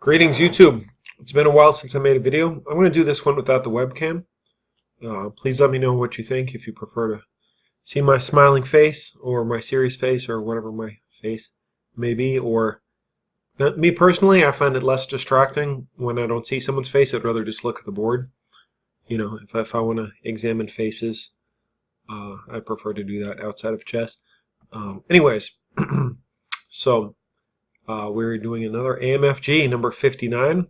Greetings YouTube. It's been a while since I made a video. I'm going to do this one without the webcam. Please let me know what you think, if you prefer to see my smiling face or my serious face or whatever my face may be. Or me personally, I find it less distracting when I don't see someone's face. I'd rather just look at the board. You know, if I want to examine faces, I prefer to do that outside of chess. Anyways, so we're doing another AMFG number 59.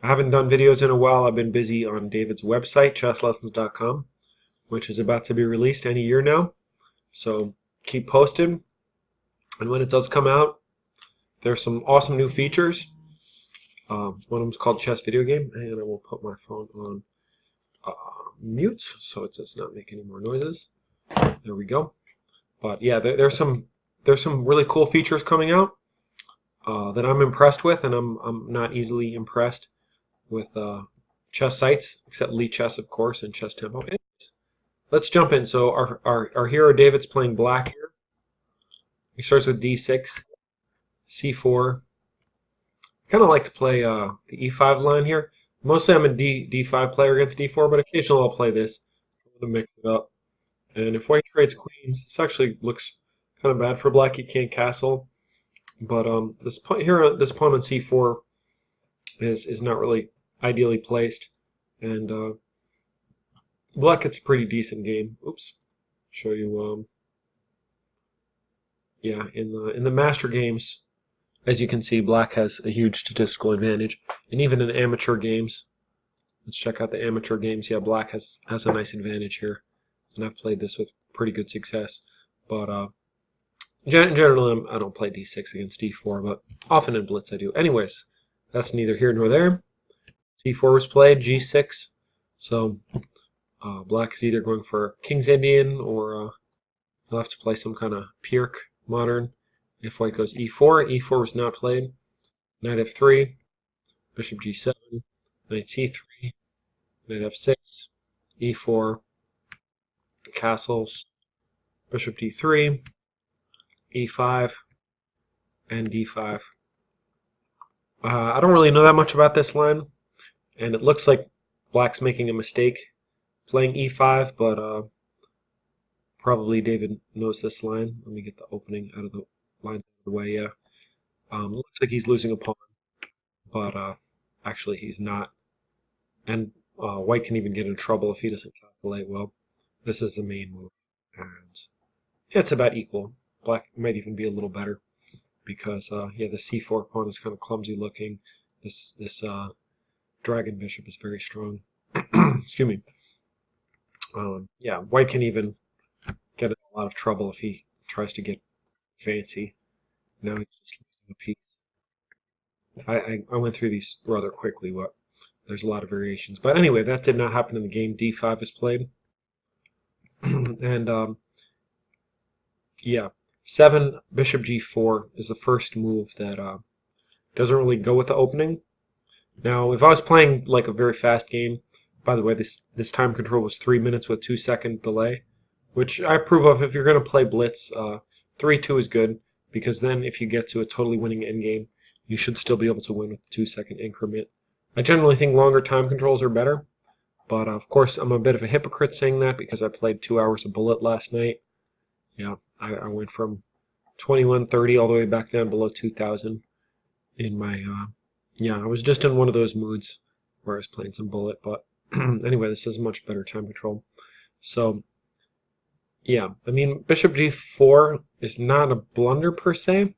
I haven't done videos in a while. I've been busy on David's website, chesslessons.com, which is about to be released any year now. So keep posted. And when it does come out, there's some awesome new features. One of them is called Chess Video Game, and I will put my phone on mute so it does not make any more noises. There we go. But yeah, there's some really cool features coming out that I'm impressed with, and I'm not easily impressed with chess sites, except Lee Chess, of course, and Chess Tempo. Anyways, let's jump in. So our hero David's playing black here. He starts with d6, c4. I kind of like to play the e5 line here. Mostly I'm a d5 player against d4, but occasionally I'll play this to mix it up. And if white trades queens, this actually looks kind of bad for black. He can't castle. But this pawn on c4 is not really ideally placed, and black gets a pretty decent game. Oops, show you. Yeah, in the master games, as you can see, black has a huge statistical advantage, and even in amateur games, let's check out the amateur games. Yeah, black has a nice advantage here, and I've played this with pretty good success. But generally, I don't play d6 against d4, but often in blitz I do. Anyways, that's neither here nor there. c4 was played, g6. So black is either going for King's Indian, or he'll have to play some kind of Pirk modern. If white goes e4, e4 was not played. Knight f3, bishop g7, knight c3, knight f6, e4, castles, bishop d3, e5, and d5. I don't really know that much about this line, and it looks like black's making a mistake playing e5, but probably David knows this line. Let me get the opening out of the line out of the way. Yeah, looks like he's losing a pawn, but actually he's not. And white can even get in trouble if he doesn't calculate well. This is the main move, and yeah, it's about equal. Black might even be a little better because yeah, the c4 pawn is kind of clumsy looking. This dragon bishop is very strong. Excuse me. Yeah, white can even get in a lot of trouble if he tries to get fancy. Now he's just losing a piece. I went through these rather quickly, but there's a lot of variations. But anyway, that did not happen in the game. d5 is played. And yeah, 7 bishop g4 is the first move that doesn't really go with the opening. Now, if I was playing like a very fast game, by the way, this time control was 3 minutes with 2-second delay, which I approve of. If you're going to play blitz, 3-2 is good, because then if you get to a totally winning endgame, you should still be able to win with a 2-second increment. I generally think longer time controls are better, but of course I'm a bit of a hypocrite saying that because I played 2 hours of bullet last night. Yeah, I went from 2130 all the way back down below 2000 in my yeah, I was just in one of those moods where I was playing some bullet. But anyway, this is much better time control. So yeah, I mean, bishop g4 is not a blunder per se,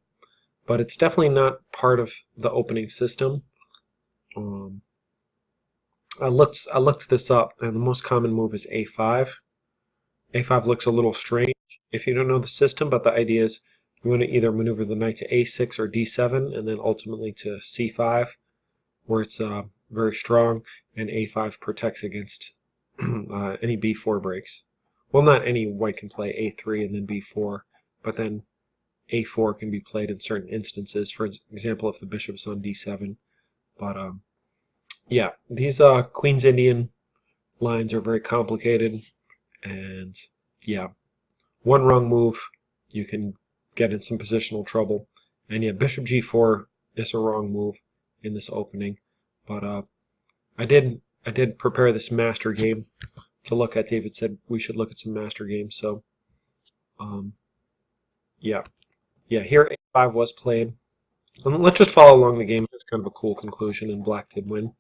but it's definitely not part of the opening system. I looked this up, and the most common move is a5. a5 looks a little strange if you don't know the system, but the idea is you want to either maneuver the knight to a6 or d7, and then ultimately to c5, where it's very strong, and a5 protects against any b4 breaks. Well, not any. White can play a3 and then b4, but then a4 can be played in certain instances. For example, if the bishop's on d7. But yeah, these Queen's Indian lines are very complicated, and yeah, one wrong move, you can get in some positional trouble. And yeah, bishop g4 is a wrong move, in this opening, but I did prepare this master game to look at. David said we should look at some master games, so um, yeah, here a5 was played. And let's just follow along the game. It's kind of a cool conclusion, and black did win.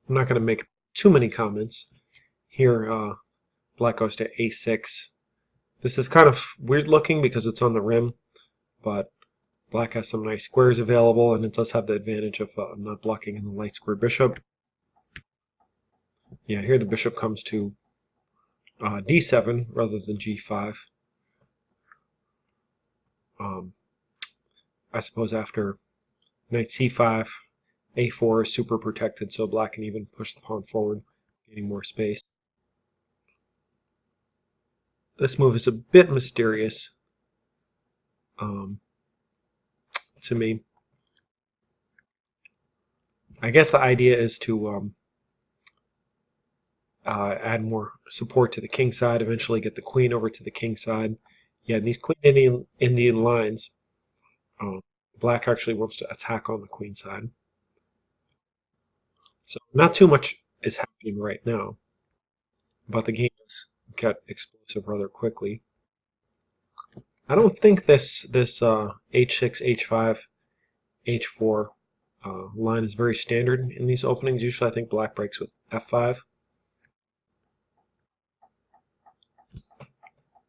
I'm not going to make too many comments. Here, black goes to a6. This is kind of weird looking because it's on the rim, but black has some nice squares available, and it does have the advantage of not blocking in the light square bishop. Yeah, here the bishop comes to d7 rather than g5. I suppose after knight c5, a4 is super protected, so black can even push the pawn forward, gaining more space. This move is a bit mysterious to me. I guess the idea is to add more support to the king side, eventually get the queen over to the king side. Yeah, in these Queen Indian lines, black actually wants to attack on the queen side. So not too much is happening right now, but the game has got explosive rather quickly. I don't think this h6, h5, h4 line is very standard in these openings. Usually I think black breaks with f5.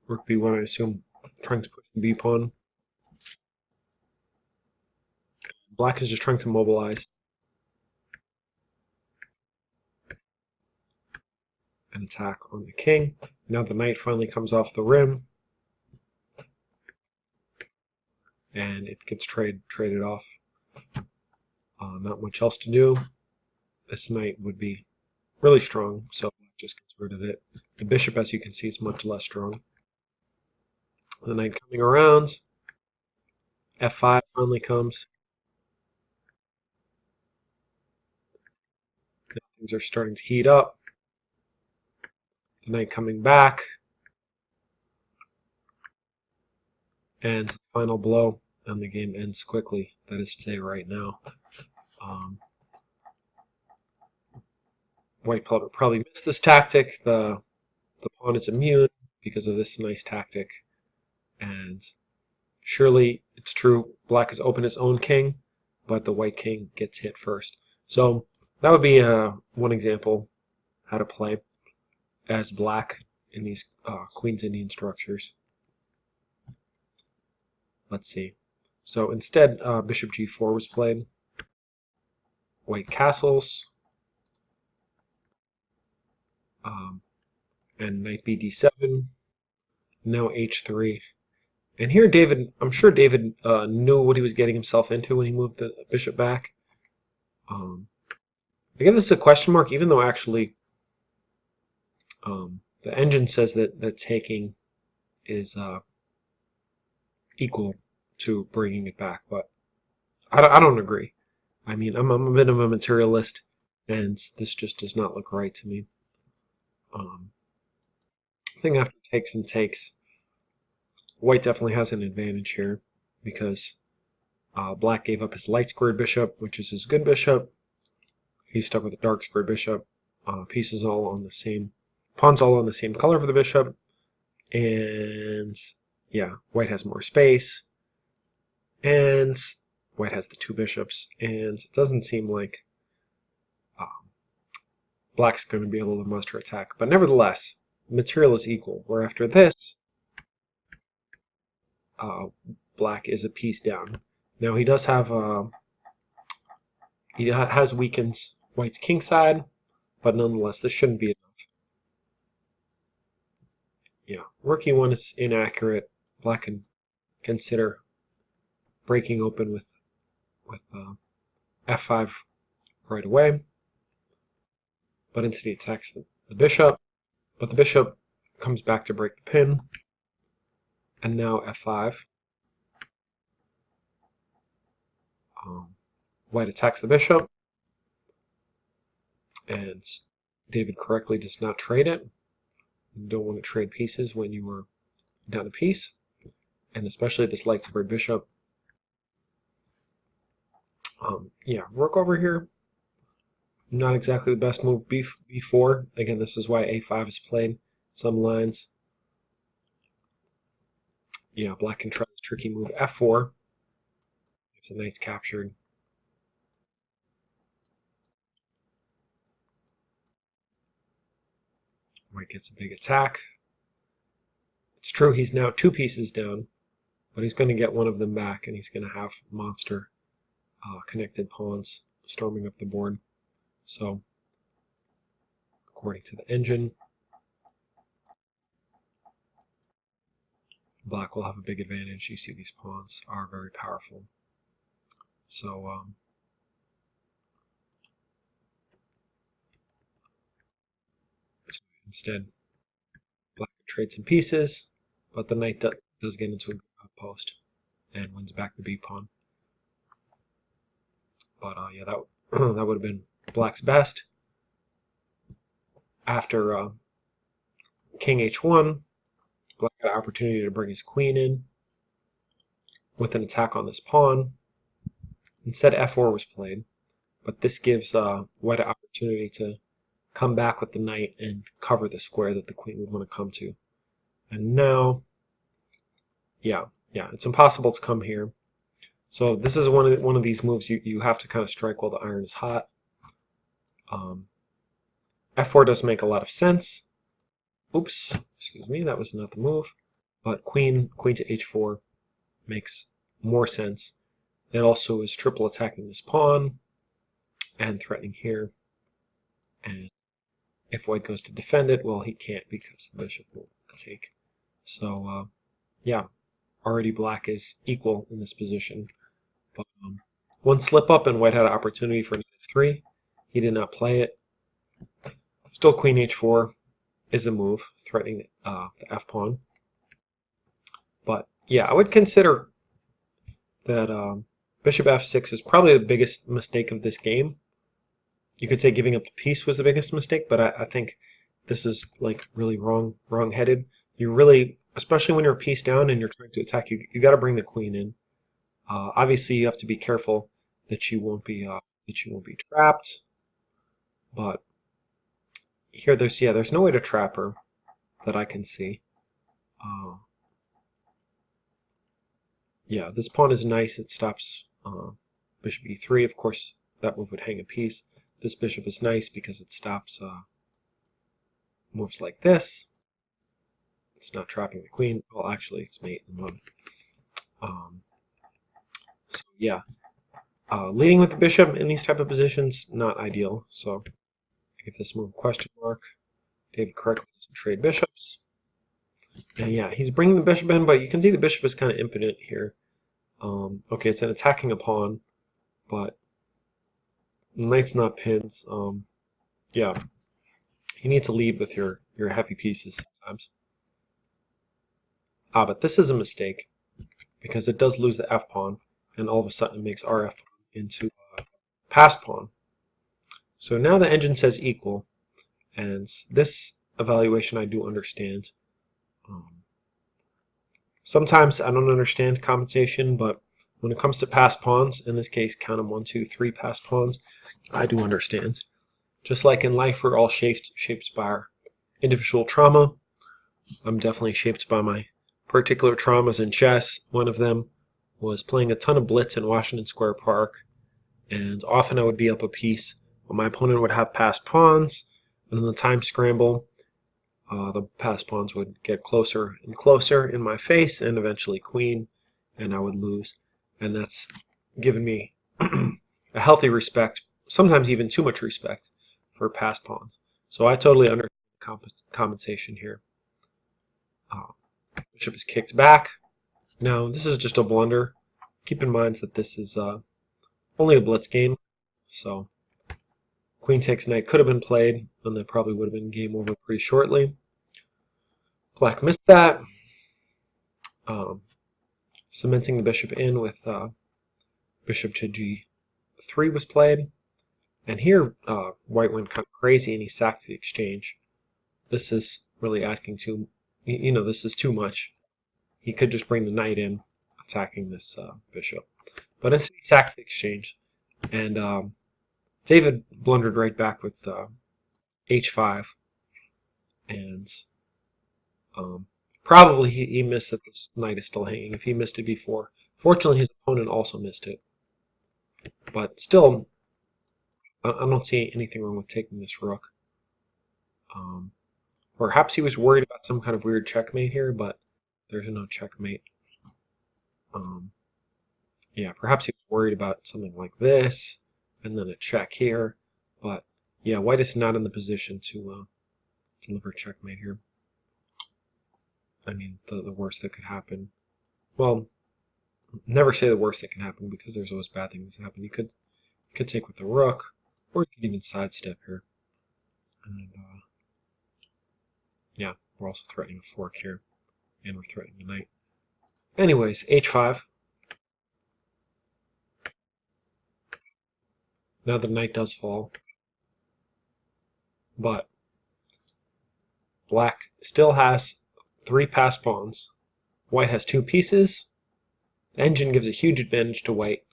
Rook b1, I assume, trying to push the b pawn. Black is just trying to mobilize an attack on the king. Now the knight finally comes off the rim, and it gets traded off. Not much else to do. This knight would be really strong, so just gets rid of it. The bishop, as you can see, is much less strong. The knight coming around. f5 finally comes. Now things are starting to heat up. The knight coming back. And the final blow, and the game ends quickly. That is to say, right now. White probably missed this tactic. The pawn is immune because of this nice tactic. And surely it's true, black has opened his own king, but the white king gets hit first. So that would be one example how to play as black in these Queen's Indian structures. Let's see. So instead, bishop g4 was played. White castles. And knight b d7. Now h3. And here David, I'm sure David knew what he was getting himself into when he moved the bishop back. I give this a question mark, even though actually the engine says that the taking is equal to bringing it back, but I don't agree. I mean, I'm a bit of a materialist, and this just does not look right to me. I think after takes and takes, white definitely has an advantage here because black gave up his light squared bishop, which is his good bishop. He's stuck with a dark squared bishop. Pieces all on the same, pawns all on the same color for the bishop, and yeah, white has more space, and white has the two bishops, and it doesn't seem like black's going to be able to muster attack. But nevertheless, material is equal, where after this, black is a piece down. Now he does have, he has weakened white's king side, but nonetheless, this shouldn't be enough. Yeah, rook e1 is inaccurate. Black can consider breaking open with f5 right away, but instead he attacks the bishop. But the bishop comes back to break the pin, and now f5. White attacks the bishop, and David correctly does not trade it. You don't want to trade pieces when you are down a piece, and especially this light squared bishop. Yeah, rook over here. Not exactly the best move. B4. Again, this is why A5 is played. Some lines. Yeah, black can try this tricky move. F4. If the knight's captured. White gets a big attack. It's true he's now 2 pieces down, but he's going to get one of them back, and he's going to have monster connected pawns storming up the board. So, according to the engine, black will have a big advantage. You see these pawns are very powerful. So, instead, black trades some pieces, but the knight does get into a post and wins back the b pawn. But yeah, that that would have been black's best. After king h1, black had an opportunity to bring his queen in with an attack on this pawn. Instead, f4 was played, but this gives white an opportunity to come back with the knight and cover the square that the queen would want to come to. And now, yeah, it's impossible to come here. So this is one of these moves you have to kind of strike while the iron is hot. F4 does make a lot of sense. Oops, excuse me, that was not the move. But queen to h4 makes more sense. It also is triple attacking this pawn and threatening here. And if white goes to defend it, well, he can't because the bishop will take. So, yeah, already black is equal in this position. But one slip up and white had an opportunity for knight f3. He did not play it. Still queen h4 is a move, threatening the f pawn. But yeah, I would consider that bishop f6 is probably the biggest mistake of this game. You could say giving up the piece was the biggest mistake, but I think this is like really wrong-headed. You really, especially when you're a piece down and you're trying to attack, you got to bring the queen in. Obviously, you have to be careful that she won't be trapped. But here, there's no way to trap her that I can see. Yeah, this pawn is nice. It stops bishop e3. Of course, that move would hang a piece. This bishop is nice because it stops moves like this. It's not trapping the queen. Well, actually, it's mate in one. So yeah, leading with the bishop in these type of positions, not ideal. So I give this move question mark. David correctly doesn't trade bishops. And yeah, he's bringing the bishop in, but you can see the bishop is kind of impotent here. Okay, it's an attacking a pawn, but the knight's not pinned. Yeah, you need to lead with your heavy pieces sometimes. But this is a mistake because it does lose the f pawn, and all of a sudden it makes our f pawn into a passed pawn. So now the engine says equal, and this evaluation I do understand. Sometimes I don't understand compensation, but when it comes to passed pawns, in this case, count them 1, 2, 3 passed pawns, I do understand. Just like in life, we're all shaped by our individual trauma. I'm definitely shaped by my particular traumas in chess. One of them was playing a ton of blitz in Washington Square Park, and often I would be up a piece, but my opponent would have passed pawns, and in the time scramble, the passed pawns would get closer and closer in my face, and eventually queen, and I would lose. And that's given me a healthy respect, sometimes even too much respect, for passed pawns. So I totally understand compensation here. Bishop is kicked back. Now, this is just a blunder. Keep in mind that this is only a blitz game, so queen takes knight could have been played, and that probably would have been game over pretty shortly. Black missed that. Cementing the bishop in with bishop to g3 was played. And here, white went kind of crazy and he sacks the exchange. This is really asking this is too much. He could just bring the knight in, attacking this bishop. But instead he sacks the exchange. And David blundered right back with h5, and um, probably he missed that this knight is still hanging if he missed it before. Fortunately, his opponent also missed it. But still, I don't see anything wrong with taking this rook. Perhaps he was worried about some kind of weird checkmate here, but there's no checkmate. Um, yeah, perhaps he was worried about something like this, and then a check here. But yeah, white is not in the position to deliver checkmate here. I mean, the worst that could happen. Well, never say the worst that can happen because there's always bad things that happen. You could take with the rook, or you could even sidestep here. And yeah, we're also threatening a fork here, and we're threatening the knight. Anyways, h5. Now the knight does fall, but black still has 3 passed pawns. White has 2 pieces. The engine gives a huge advantage to white,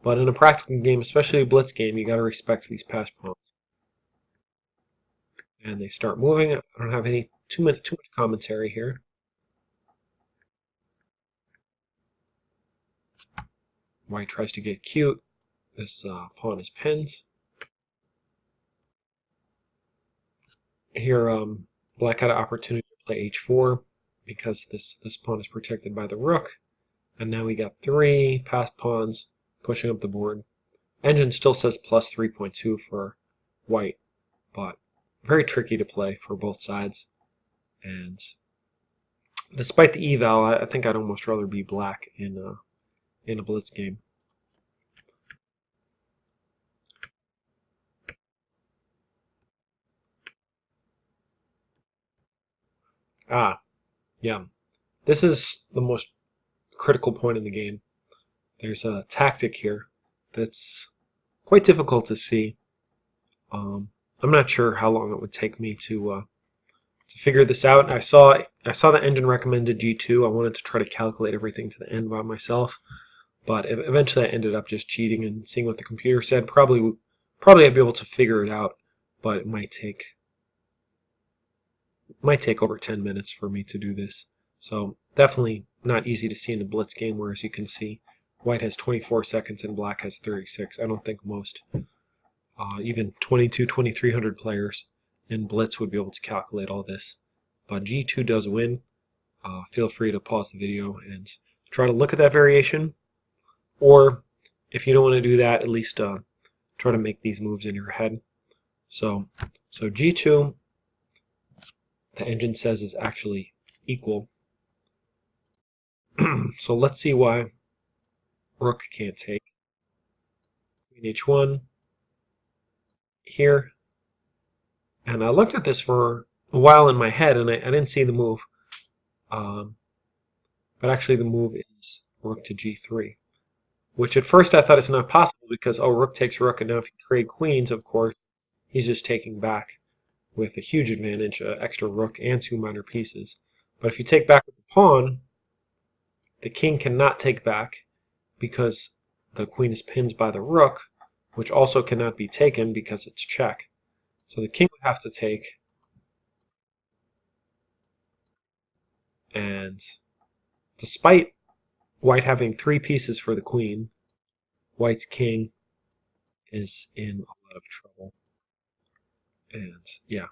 but in a practical game, especially a blitz game, you gotta respect these passed pawns. And they start moving. I don't have too much commentary here. White tries to get cute. This pawn is pinned. Here, black had an opportunity to play h4 because this pawn is protected by the rook. And now we got 3 passed pawns pushing up the board. Engine still says plus 3.2 for white, but very tricky to play for both sides. And despite the eval, I think I'd almost rather be black in a blitz game. Ah, yeah. This is the most critical point in the game. There's a tactic here that's quite difficult to see. I'm not sure how long it would take me to figure this out. I saw the engine recommended G2. I wanted to try to calculate everything to the end by myself, but eventually I ended up just cheating and seeing what the computer said. Probably I'd be able to figure it out, but it might take over 10 minutes for me to do this. So definitely not easy to see in a blitz game, where as you can see, white has 24 seconds and black has 36. I don't think most, even 2300 players in blitz would be able to calculate all this. But G2 does win. Feel free to pause the video and try to look at that variation. Or if you don't want to do that, at least try to make these moves in your head. So G2, the engine says, is actually equal. So let's see why rook can't take. Queen h1 here. And I looked at this for a while in my head, and I didn't see the move. But actually the move is rook to g3, which at first I thought is not possible because, oh, rook takes rook, and now if you trade queens, of course, he's just taking back with a huge advantage, extra rook and 2 minor pieces. But if you take back with the pawn, the king cannot take back because the queen is pinned by the rook, which also cannot be taken because it's check. So the king would have to take, and despite white having 3 pieces for the queen, white's king is in a lot of trouble. And yeah,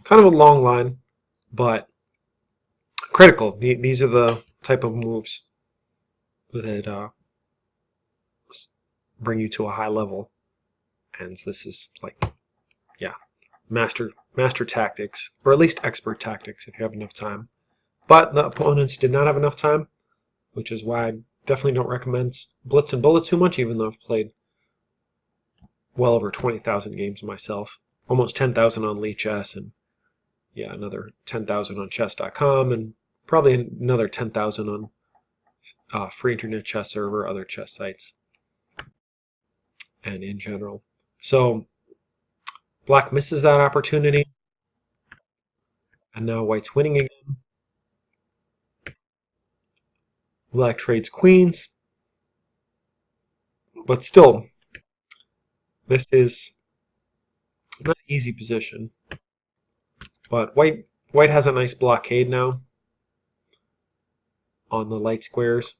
kind of a long line, but critical. These are the type of moves that bring you to a high level. And this is like, yeah, master tactics, or at least expert tactics if you have enough time. But the opponents did not have enough time, which is why I definitely don't recommend blitz and bullet too much, even though I've played well over 20,000 games myself, almost 10,000 on Lichess, and yeah, another 10,000 on chess.com, and probably another 10,000 on free internet chess server, other chess sites, and in general. So black misses that opportunity, and now white's winning again. Black trades queens, but still, This is not an easy position, but white has a nice blockade now on the light squares,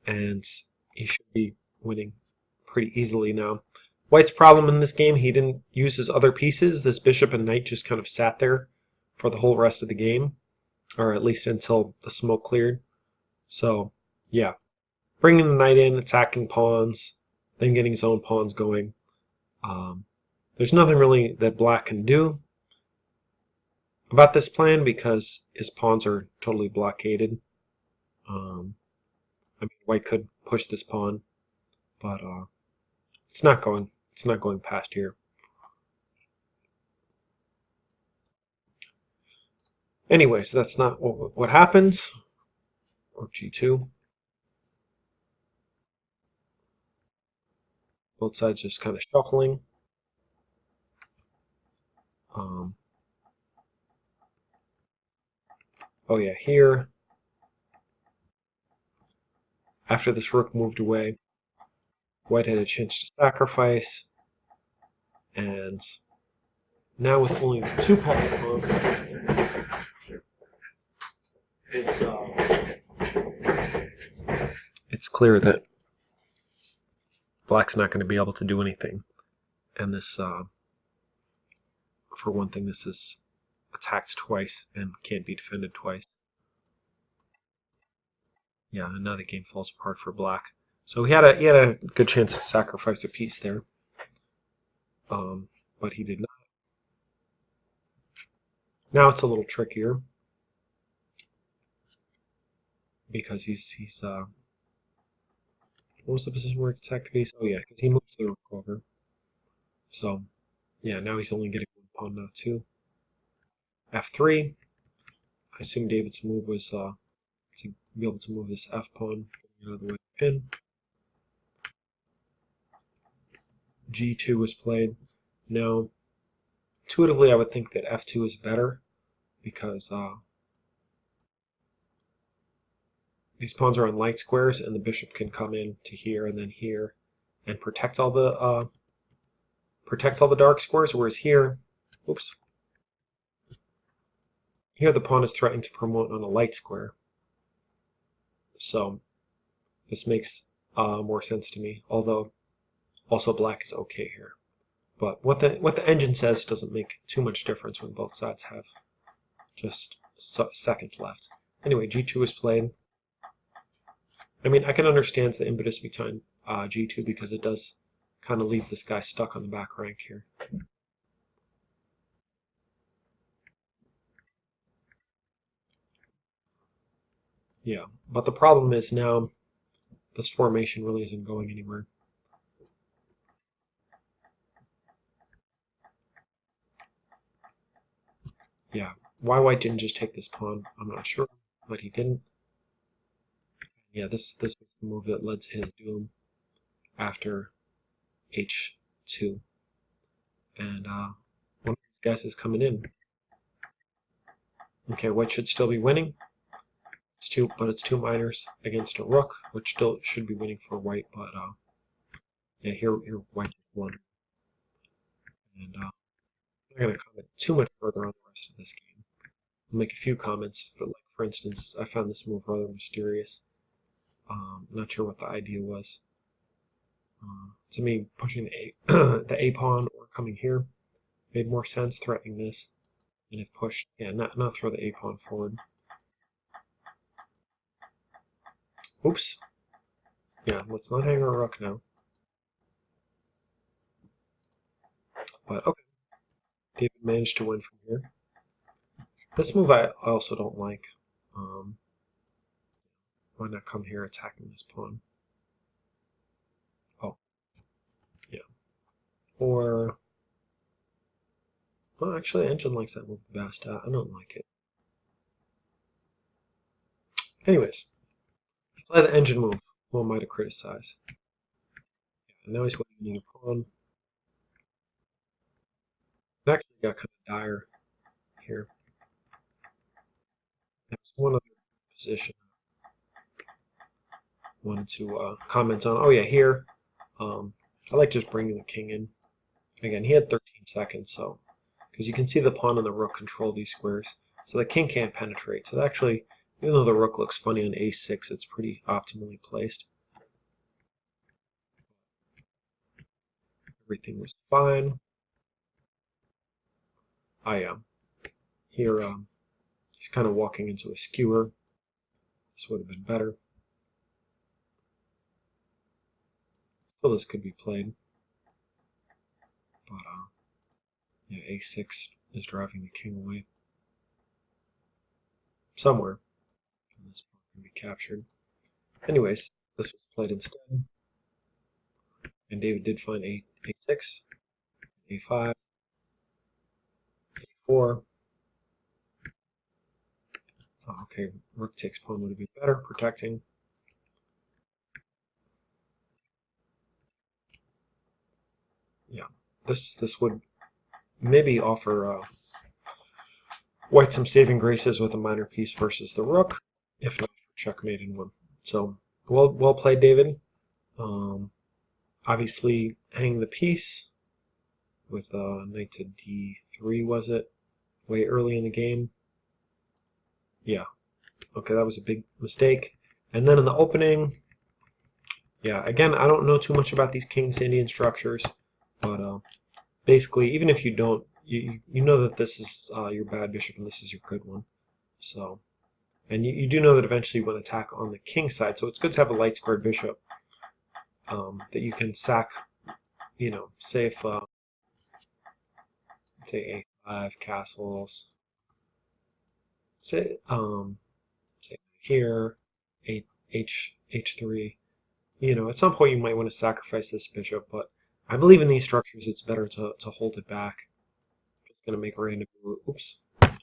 and he should be winning pretty easily now. White's problem in this game, he didn't use his other pieces. This bishop and knight just kind of sat there for the whole rest of the game, or at least until the smoke cleared. So, yeah, bringing the knight in, attacking pawns, then getting his own pawns going. There's nothing really that black can do about this plan because his pawns are totally blockaded. Um, I mean, white could push this pawn, but it's not going. It's not going past here. Anyways, that's not what happens. Rook g2. Both sides just kind of shuffling. Um, oh yeah, here. After this rook moved away, white had a chance to sacrifice, and now with only two packet pawns, it's clear that black's not going to be able to do anything. And this, for one thing, this is attacked twice and can't be defended twice. Yeah, and now the game falls apart for black. So he had a good chance to sacrifice a piece there, but he did not. Now it's a little trickier because he's what was the position where he attacked the piece? Oh yeah, because he moves the rook over. So yeah, now he's only getting one pawn, not two. F3. I assume David's move was to be able to move this f pawn out of the way of the pin. G2 was played. Now, intuitively, I would think that F2 is better because these pawns are on light squares, and the bishop can come in to here and then here and protect all the dark squares. Whereas here, oops, here the pawn is threatening to promote on a light square. So this makes more sense to me. Although also black is okay here. But what the engine says doesn't make too much difference when both sides have just seconds left. Anyway, g2 is played. I mean, I can understand the impetus behind g2 because it does kind of leave this guy stuck on the back rank here. Yeah, but the problem is now this formation really isn't going anywhere. Yeah, why white didn't just take this pawn, I'm not sure, but he didn't. Yeah, this was the move that led to his doom after h2. And one of these guys is coming in. Okay, white should still be winning. But it's two minors against a rook, which still should be winning for white. But yeah, here white won. And I'm not going to comment too much further on the rest of this game. I'll make a few comments. For instance, I found this move rather mysterious. Not sure what the idea was. To me, pushing the A pawn or coming here made more sense. Threatening this, and if pushed, yeah, not throw the A pawn forward. Oops. Yeah, let's not hang our rook now. But okay, David managed to win from here. This move I also don't like. Why not come here attacking this pawn? Oh, yeah. Or, well, actually, Engine likes that move the best. I don't like it. Anyways, play the Engine move. Who am I to criticize? And now he's winning a pawn. It actually got kind of dire here. There's one other position I wanted to comment on. Oh yeah, here. I like just bringing the king in. Again, he had 13 seconds, so because you can see the pawn and the rook control these squares, so the king can't penetrate. So actually, even though the rook looks funny on a6, it's pretty optimally placed. Everything was fine. I here he's kind of walking into a skewer. This would have been better. Still, this could be played, but yeah, a6 is driving the king away. Somewhere, and this pawn can be captured. Anyways, this was played instead, and David did find a6, a5, a4. Oh, okay, rook takes pawn would have been better, protecting. Yeah, this would maybe offer white some saving graces with a minor piece versus the rook, if not for checkmate in one. So well played, David. Obviously, hanging the piece with knight to d3, was it? Way early in the game. Yeah, okay, that was a big mistake. And then in the opening, yeah, again, I don't know too much about these King Sandian structures, but basically, even if you don't, you know that this is your bad bishop and this is your good one. So, and you do know that eventually you want to attack on the king side, so it's good to have a light squared bishop that you can sack. You know, say if say a5 castles, say say here, h3. You know, at some point you might want to sacrifice this bishop, but I believe in these structures it's better to hold it back. Just going to make a random move. Oops.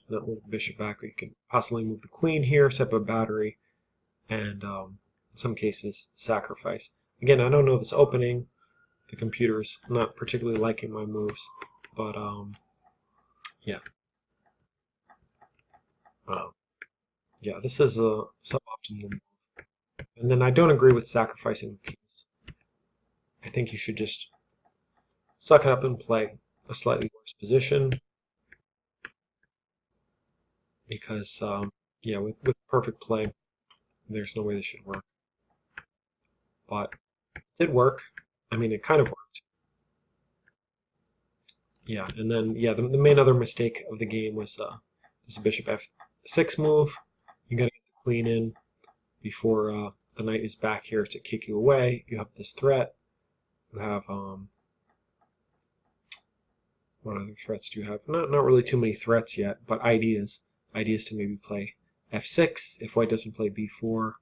Not move the bishop back. You can possibly move the queen here, set up a battery, and in some cases sacrifice. Again, I don't know this opening. The computer's not particularly liking my moves, but yeah. Uh, yeah, this is a suboptimal move. And then I don't agree with sacrificing the piece. I think you should just suck it up and play a slightly worse position because, yeah, with perfect play, there's no way this should work. But it did work. I mean, it kind of worked. Yeah, and then, yeah, the main other mistake of the game was this bishop f6 move. You gotta get the queen in before the knight is back here to kick you away. You have this threat. You have, what other threats do you have? Not really too many threats yet, but ideas. Ideas to maybe play f6. If white doesn't play b4,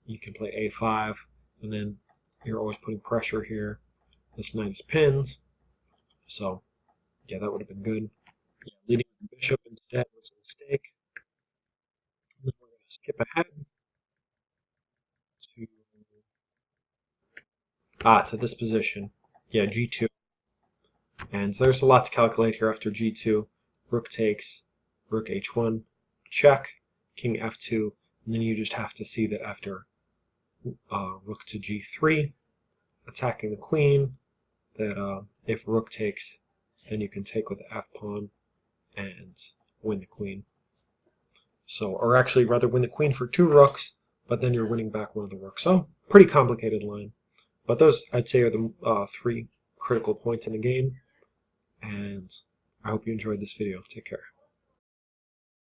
you can play a5, and then you're always putting pressure here. This knight is pinned, so yeah, that would have been good. Yeah, leading the bishop instead was a mistake. And then we're going to skip ahead to this position. Yeah, g2. And so there's a lot to calculate here after g2. Rook takes, rook h1, check, king f2, and then you just have to see that after rook to g3, attacking the queen, that if rook takes, then you can take with the f pawn and win the queen. So, or actually rather win the queen for 2 rooks, but then you're winning back one of the rooks. So, pretty complicated line. But those, I'd say, are the 3 critical points in the game. And I hope you enjoyed this video. Take care.